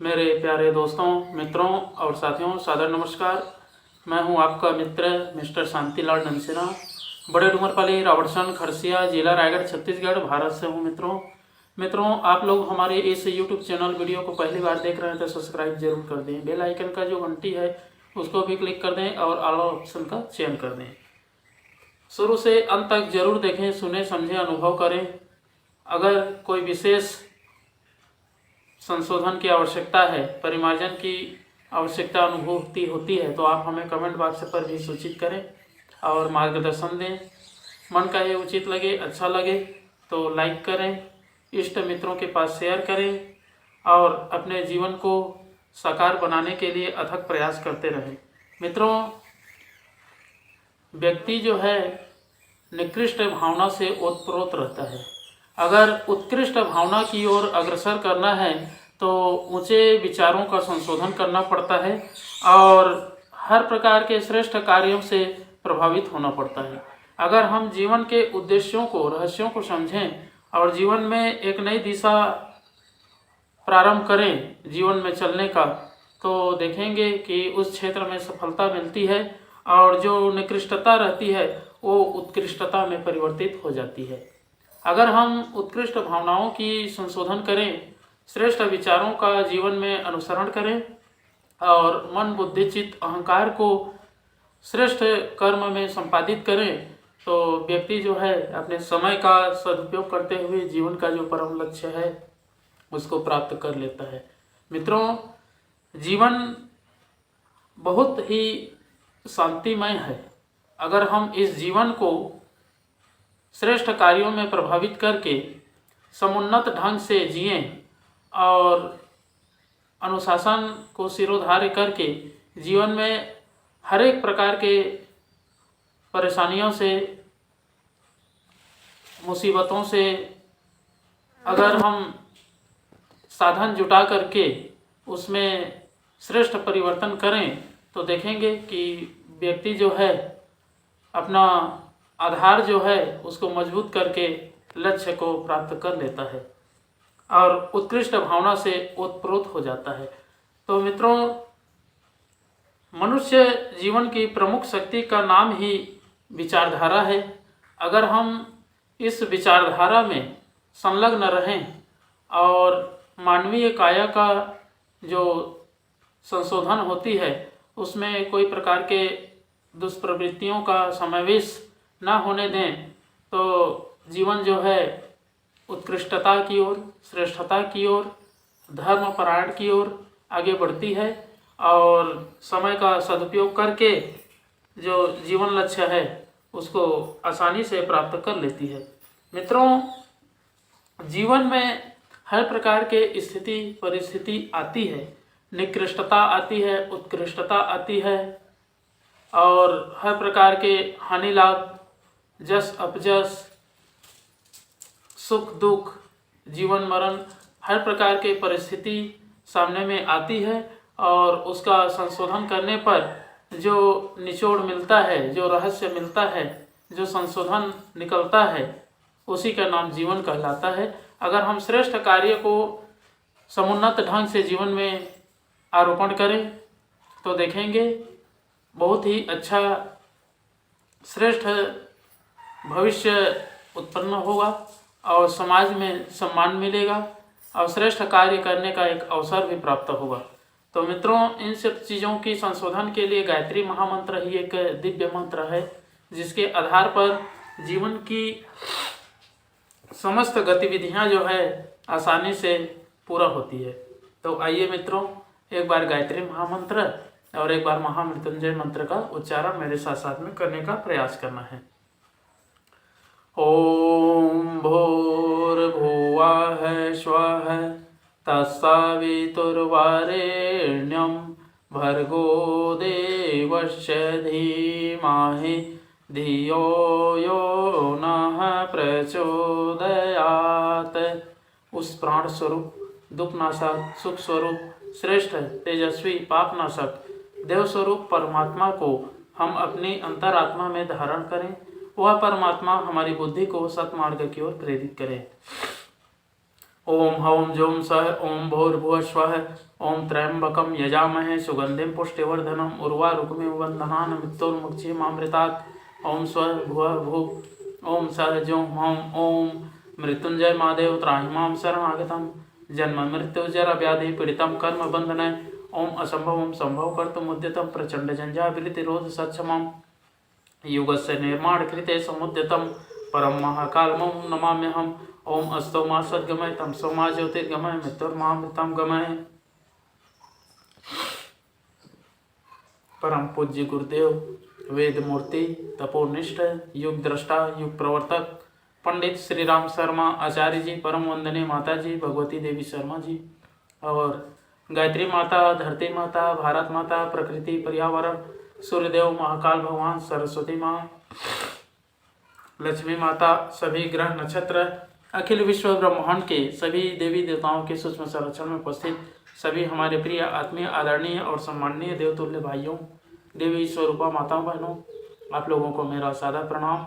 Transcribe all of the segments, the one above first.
मेरे प्यारे दोस्तों, मित्रों और साथियों, सादर नमस्कार। मैं हूं आपका मित्र मिस्टर शांतिलाल डंसेना, बड़े डूमरपाली, रावटसन, खरसिया, जिला रायगढ़, छत्तीसगढ़, भारत से हूं। मित्रों, आप लोग हमारे इस यूट्यूब चैनल वीडियो को पहली बार देख रहे हैं तो सब्सक्राइब जरूर कर दें। बेल आइकन का जो घंटी है उसको भी क्लिक कर दें और ऑल ऑप्शन का चयन कर दें। शुरू से अंत तक जरूर देखें, सुने, समझें, अनुभव करें। अगर कोई विशेष संशोधन की आवश्यकता है, परिमार्जन की आवश्यकता अनुभूति होती है तो आप हमें कमेंट बॉक्स पर भी सूचित करें और मार्गदर्शन दें। मन का ये उचित लगे, अच्छा लगे तो लाइक करें, इष्ट मित्रों के पास शेयर करें और अपने जीवन को साकार बनाने के लिए अथक प्रयास करते रहें। मित्रों, व्यक्ति जो है निकृष्ट भावना से ओतप्रोत रहता है। अगर उत्कृष्ट भावना की ओर अग्रसर करना है तो ऊंचे विचारों का संशोधन करना पड़ता है और हर प्रकार के श्रेष्ठ कार्यों से प्रभावित होना पड़ता है। अगर हम जीवन के उद्देश्यों को, रहस्यों को समझें और जीवन में एक नई दिशा प्रारंभ करें जीवन में चलने का, तो देखेंगे कि उस क्षेत्र में सफलता मिलती है और जो निकृष्टता रहती है वो उत्कृष्टता में परिवर्तित हो जाती है। अगर हम उत्कृष्ट भावनाओं की संशोधन करें, श्रेष्ठ विचारों का जीवन में अनुसरण करें और मन, बुद्धि, चित्त, अहंकार को श्रेष्ठ कर्म में संपादित करें तो व्यक्ति जो है अपने समय का सदुपयोग करते हुए जीवन का जो परम लक्ष्य है उसको प्राप्त कर लेता है। मित्रों, जीवन बहुत ही शांतिमय है। अगर हम इस जीवन को श्रेष्ठ कार्यों में प्रभावित करके समुन्नत ढंग से जिएं और अनुशासन को सिरोधार्य करके जीवन में हर एक प्रकार के परेशानियों से, मुसीबतों से अगर हम साधन जुटा करके उसमें श्रेष्ठ परिवर्तन करें तो देखेंगे कि व्यक्ति जो है अपना आधार जो है उसको मजबूत करके लक्ष्य को प्राप्त कर लेता है और उत्कृष्ट भावना से ओतप्रोत हो जाता है। तो मित्रों, मनुष्य जीवन की प्रमुख शक्ति का नाम ही विचारधारा है। अगर हम इस विचारधारा में संलग्न रहें और मानवीय काया का जो संशोधन होती है उसमें कोई प्रकार के दुष्प्रवृत्तियों का समावेश ना होने दें तो जीवन जो है उत्कृष्टता की ओर, श्रेष्ठता की ओर, धर्मपरायण की ओर आगे बढ़ती है और समय का सदुपयोग करके जो जीवन लक्ष्य है उसको आसानी से प्राप्त कर लेती है। मित्रों, जीवन में हर प्रकार के स्थिति परिस्थिति आती है, निकृष्टता आती है, उत्कृष्टता आती है और हर प्रकार के हानि लाभ, जस अपजस, सुख दुख, जीवन मरण, हर प्रकार के परिस्थिति सामने में आती है और उसका संशोधन करने पर जो निचोड़ मिलता है, जो रहस्य मिलता है, जो संशोधन निकलता है, उसी का नाम जीवन कहलाता है। अगर हम श्रेष्ठ कार्य को समुन्नत ढंग से जीवन में आरोपण करें तो देखेंगे बहुत ही अच्छा श्रेष्ठ भविष्य उत्पन्न होगा और समाज में सम्मान मिलेगा और श्रेष्ठ कार्य करने का एक अवसर भी प्राप्त होगा। तो मित्रों, इन सब चीज़ों की संशोधन के लिए गायत्री महामंत्र ही एक दिव्य मंत्र है जिसके आधार पर जीवन की समस्त गतिविधियां जो है आसानी से पूरा होती है। तो आइए मित्रों, एक बार गायत्री महामंत्र और एक बार महामृत्युंजय मंत्र का उच्चारण मेरे साथ साथ में करने का प्रयास करना है। ओम भूर्भुवः स्वः तत्सवितुर्वरेण्यं भर्गो देवस्य धीमहि धियो यो नः प्रचोदयात्। उस प्राण स्वरूप, दुखनाशक, सुख स्वरूप, श्रेष्ठ, तेजस्वी, पापनाशक, देव स्वरूप परमात्मा को हम अपनी अंतरात्मा में धारण करें। वह परमात्मा हमारी बुद्धि को सत्मार्ग की ओर प्रेरित करे। ओम हौम जौम सः ओम भूर्भुवः स्वः ओम त्र्यंबकं यजामहे सुगंधिं पुष्टिवर्धनम् उर्वारुकमिव बन्धनान् मृत्योर्मुक्षीयमामृतात् ओम स्वः भुवः भुव ओम सः जौं हौं ओम मृत्युंजय महादेव त्राहि मां शरणागतं जन्म मृत्यु जरा व्याधि पीड़ितं कर्म बंधने ओम असंभवं संभव कर्तुमुद्यतं प्रचंड जंजाविलितिरोध सक्षमं युगस्य निर्माण कृते समुद्यतं परम महाकालमं नमाम्यहम् ओम अस्तो मा सद्गमय तमसो मा ज्योतिर्गमय मृत्युर्मामृतं गमय। परम पूज्य गुरुदेव वेद मूर्ति तपोनिष्ठ युग दृष्टा युग प्रवर्तक पंडित श्री राम शर्मा आचार्य जी, परम वंदनीय माता जी भगवती देवी शर्मा जी और गायत्री माता, धरती माता, भारत माता, प्रकृति, पर्यावरण, सूर्यदेव, महाकाल भगवान, सरस्वती माँ, लक्ष्मी माता, सभी ग्रह नक्षत्र, अखिल विश्व ब्रह्मांड के सभी देवी देवताओं के सूक्ष्म संरक्षण में उपस्थित सभी हमारे प्रिय आत्मीय आदरणीय और सम्माननीय देवतुल्य भाइयों, देवी स्वरूपा माताओं, बहनों, आप लोगों को मेरा सादा प्रणाम।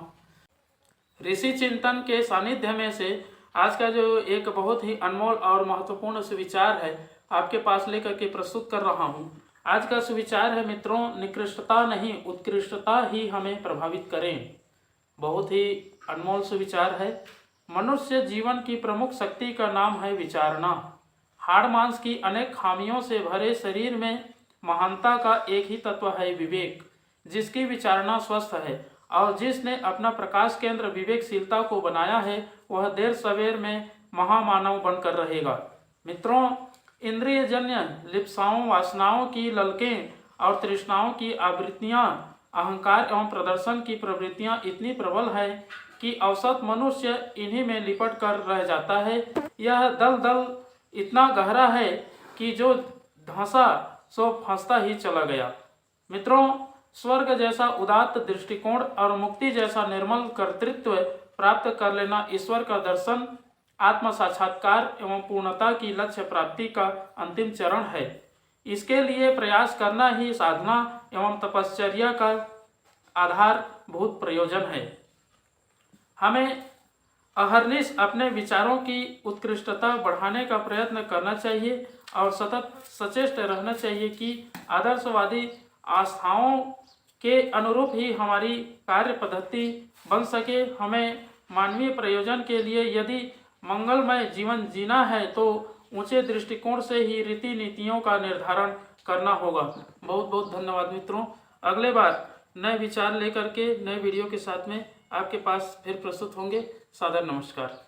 ऋषि चिंतन के सानिध्य में से आज का जो एक बहुत ही अनमोल और महत्वपूर्ण सुविचार है आपके पास लेकर के प्रस्तुत कर रहा हूँ। आज का सुविचार है मित्रों, निकृष्टता नहीं उत्कृष्टता ही हमें प्रभावित करें। बहुत ही अनमोल सुविचार है। मनुष्य जीवन की प्रमुख शक्ति का नाम है विचारना। हाड़ मांस की अनेक खामियों से भरे शरीर में महानता का एक ही तत्व है विवेक। जिसकी विचारना स्वस्थ है और जिसने अपना प्रकाश केंद्र विवेकशीलता को बनाया है वह देर सवेर में महामानव बनकर रहेगा। मित्रों, इंद्रियजन्य लिप्साओं, वासनाओं की ललकें और तृष्णाओं की आवृत्तियां, अहंकार एवं प्रदर्शन की प्रवृत्तियां इतनी प्रबल है कि औसत मनुष्य इन्हीं में लिपट कर रह जाता है। यह दलदल इतना गहरा है कि जो धंसा सो फंसता ही चला गया। मित्रों, स्वर्ग जैसा उदात्त दृष्टिकोण और मुक्ति जैसा निर्मल कर्तृत्व प्राप्त कर लेना ईश्वर का दर्शन, आत्म साक्षात्कार एवं पूर्णता की लक्ष्य प्राप्ति का अंतिम चरण है। इसके लिए प्रयास करना ही साधना एवं तपश्चर्या का आधारभूत प्रयोजन है। हमें अहर्निश अपने विचारों की उत्कृष्टता बढ़ाने का प्रयत्न करना चाहिए और सतत सचेष्ट रहना चाहिए कि आदर्शवादी आस्थाओं के अनुरूप ही हमारी कार्य पद्धति बन सके। हमें मानवीय प्रयोजन के लिए यदि मंगलमय जीवन जीना है तो ऊंचे दृष्टिकोण से ही रीति नीतियों का निर्धारण करना होगा। बहुत बहुत धन्यवाद मित्रों। अगले बार नए विचार लेकर के नए वीडियो के साथ में आपके पास फिर प्रस्तुत होंगे। सादर नमस्कार।